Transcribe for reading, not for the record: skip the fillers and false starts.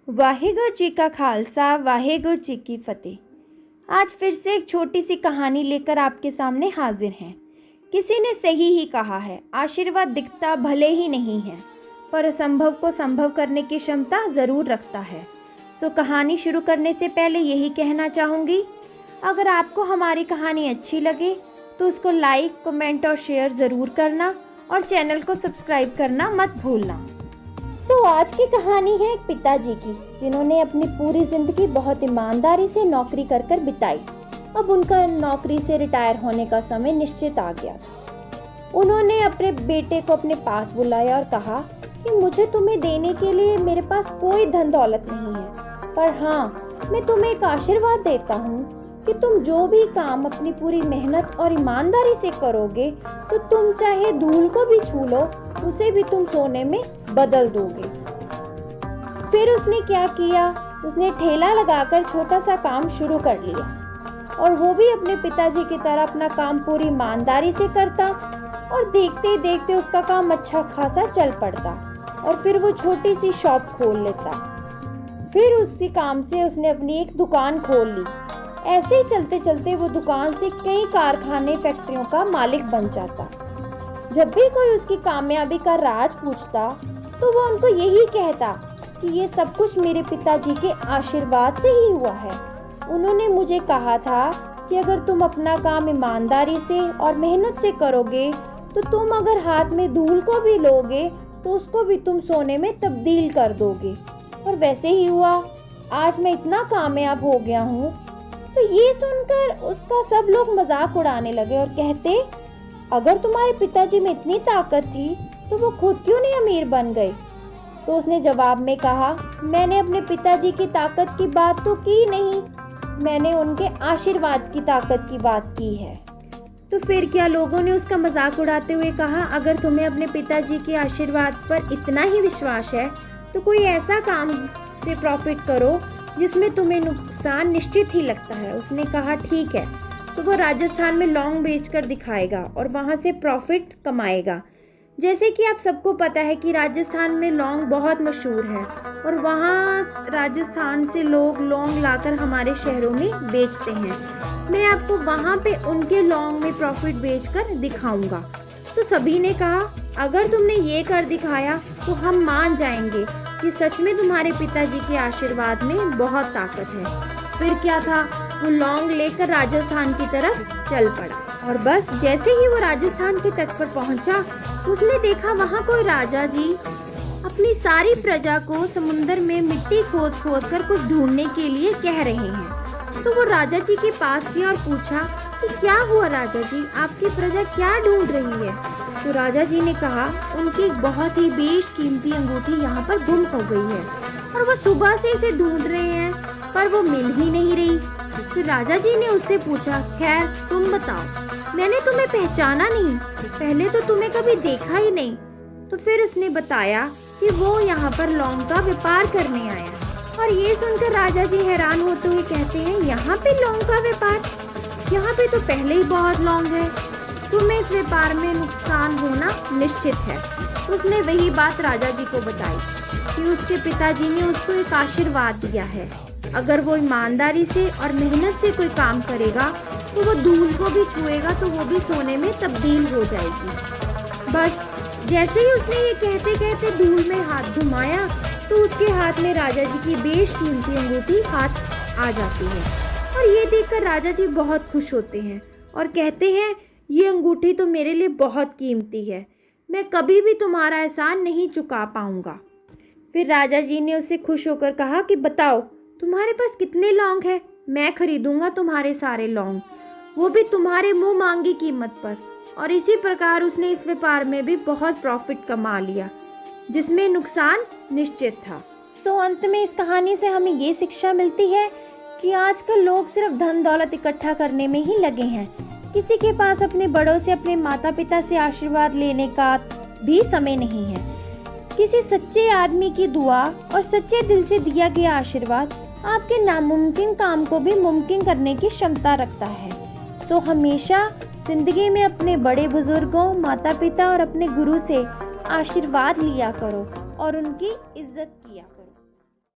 वाहेगुरु जी का खालसा, वाहेगुरु जी की फतेह। आज फिर से एक छोटी सी कहानी लेकर आपके सामने हाजिर हैं। किसी ने सही ही कहा है, आशीर्वाद दिखता भले ही नहीं है, पर असंभव को संभव करने की क्षमता ज़रूर रखता है। तो कहानी शुरू करने से पहले यही कहना चाहूँगी, अगर आपको हमारी कहानी अच्छी लगे तो उसको लाइक, कमेंट और शेयर ज़रूर करना और चैनल को सब्सक्राइब करना मत भूलना। तो आज की कहानी है एक पिताजी की, जिन्होंने अपनी पूरी जिंदगी बहुत ईमानदारी से नौकरी कर कर बिताई। अब उनका नौकरी से रिटायर होने का समय निश्चित आ गया। उन्होंने अपने बेटे को अपने पास बुलाया और कहा कि मुझे तुम्हें देने के लिए मेरे पास कोई धन दौलत नहीं है, पर हाँ, मैं तुम्हें एक आशीर्वाद देता हूँ कि तुम जो भी काम अपनी पूरी मेहनत और ईमानदारी से करोगे तो तुम चाहे धूल को भी छू लो, उसे भी तुम सोने में बदल दोगे। फिर उसने क्या किया, उसने ठेला लगाकर छोटा सा काम शुरू कर लिया और वो भी अपने पिताजी की तरह अपना काम पूरी ईमानदारी से करता और देखते ही देखते उसका काम अच्छा खासा चल पड़ता और फिर वो छोटी सी शॉप खोल लेता। फिर उसी काम से उसने अपनी एक दुकान खोल ली। ऐसे ही चलते चलते वो दुकान से कई कारखाने, फैक्ट्रियों का मालिक बन जाता। जब भी कोई उसकी कामयाबी का राज पूछता तो वो उनको यही कहता कि ये सब कुछ मेरे पिताजी के आशीर्वाद से ही हुआ है। उन्होंने मुझे कहा था कि अगर तुम अपना काम ईमानदारी से और मेहनत से करोगे तो तुम अगर हाथ में धूल को भी लोगे तो उसको भी तुम सोने में तब्दील कर दोगे। और वैसे ही हुआ। आज मैं इतना कामयाब हो गया हूँ। तो ये सुनकर उसका सब लोग मजाक उड़ाने लगे और कहते, अगर तुम्हारे पिताजी में इतनी ताकत थी तो वो खुद क्यों नहीं अमीर बन गए। तो उसने जवाब में कहा, मैंने अपने पिताजी की ताकत की बात तो की नहीं, मैंने उनके आशीर्वाद की ताकत की बात की है। तो फिर क्या लोगों ने उसका मजाक उड़ाते हुए कहा, अगर तुम्हें अपने पिताजी के आशीर्वाद पर इतना ही विश्वास है तो कोई ऐसा काम से प्रॉफिट करो जिसमें तुम्हें नुकसान निश्चित ही लगता है। उसने कहा ठीक है। तो वो राजस्थान में लौंग बेचकर दिखाएगा और वहाँ से प्रॉफिट कमाएगा। जैसे कि आप सबको पता है कि राजस्थान में लौंग बहुत मशहूर है और वहाँ राजस्थान से लोग लौंग लाकर हमारे शहरों में बेचते हैं। मैं आपको वहाँ पे उनके लौंग में प्रॉफिट बेचकर दिखाऊंगा। तो सभी ने कहा, अगर तुमने ये कर दिखाया तो हम मान जाएंगे कि सच में तुम्हारे पिताजी के आशीर्वाद में बहुत ताकत है। फिर क्या था, वो लौंग लेकर राजस्थान की तरफ चल पड़ा और बस जैसे ही वो राजस्थान के तट पर पहुंचा, उसने देखा वहाँ कोई राजा जी अपनी सारी प्रजा को समुद्र में मिट्टी खोद खोद कर कुछ ढूंढने के लिए कह रहे हैं। तो वो राजा जी के पास गया और पूछा कि क्या हुआ राजा जी, आपकी प्रजा क्या ढूंढ रही है। तो राजा जी ने कहा, उनकी एक बहुत ही बेशकीमती अंगूठी यहाँ पर गुम हो गई है और वो सुबह से इसे ढूंढ रहे हैं पर वो मिल ही नहीं रही। फिर राजा जी ने उससे पूछा, खैर तुम बताओ, मैंने तुम्हें पहचाना नहीं, पहले तो तुम्हें कभी देखा ही नहीं। तो फिर उसने बताया कि वो यहाँ पर लौंग का व्यापार करने आया। और ये सुनकर राजा जी हैरान होते हुए कहते हैं, यहाँ पे लौंग का व्यापार, यहाँ पे तो पहले ही बहुत लौंग है, तुम्हें इस व्यापार में नुकसान होना निश्चित है। उसने वही बात राजा जी को बताई कि उसके पिताजी ने उसको एक आशीर्वाद दिया है, अगर वो ईमानदारी से और मेहनत से कोई काम करेगा तो वो धूल को भी छुएगा तो वो भी सोने में तब्दील हो जाएगी। बस जैसे ही उसने ये कहते कहते धूल में हाथ घुमाया तो उसके हाथ में राजा जी की बेशकीमती अंगूठी हाथ आ जाती है। और ये देखकर राजा जी बहुत खुश होते हैं और कहते हैं, ये अंगूठी तो मेरे लिए बहुत कीमती है, मैं कभी भी तुम्हारा एहसान नहीं चुका पाऊंगा। फिर राजा जी ने उससे खुश होकर कहा कि बताओ तुम्हारे पास कितने लौंग है, मैं खरीदूंगा तुम्हारे सारे लौंग, वो भी तुम्हारे मुंह मांगी कीमत पर। और इसी प्रकार उसने इस व्यापार में भी बहुत प्रॉफिट कमा लिया जिसमें नुकसान निश्चित था। तो अंत में इस कहानी से हमें ये शिक्षा मिलती है कि आजकल लोग सिर्फ धन दौलत इकट्ठा करने में ही लगे हैं। किसी के पास अपने बड़ों से, अपने माता पिता से आशीर्वाद लेने का भी समय नहीं है। किसी सच्चे आदमी की दुआ और सच्चे दिल से दिया गया आशीर्वाद आपके नामुमकिन काम को भी मुमकिन करने की क्षमता रखता है। तो हमेशा जिंदगी में अपने बड़े बुजुर्गों, माता पिता और अपने गुरु से आशीर्वाद लिया करो और उनकी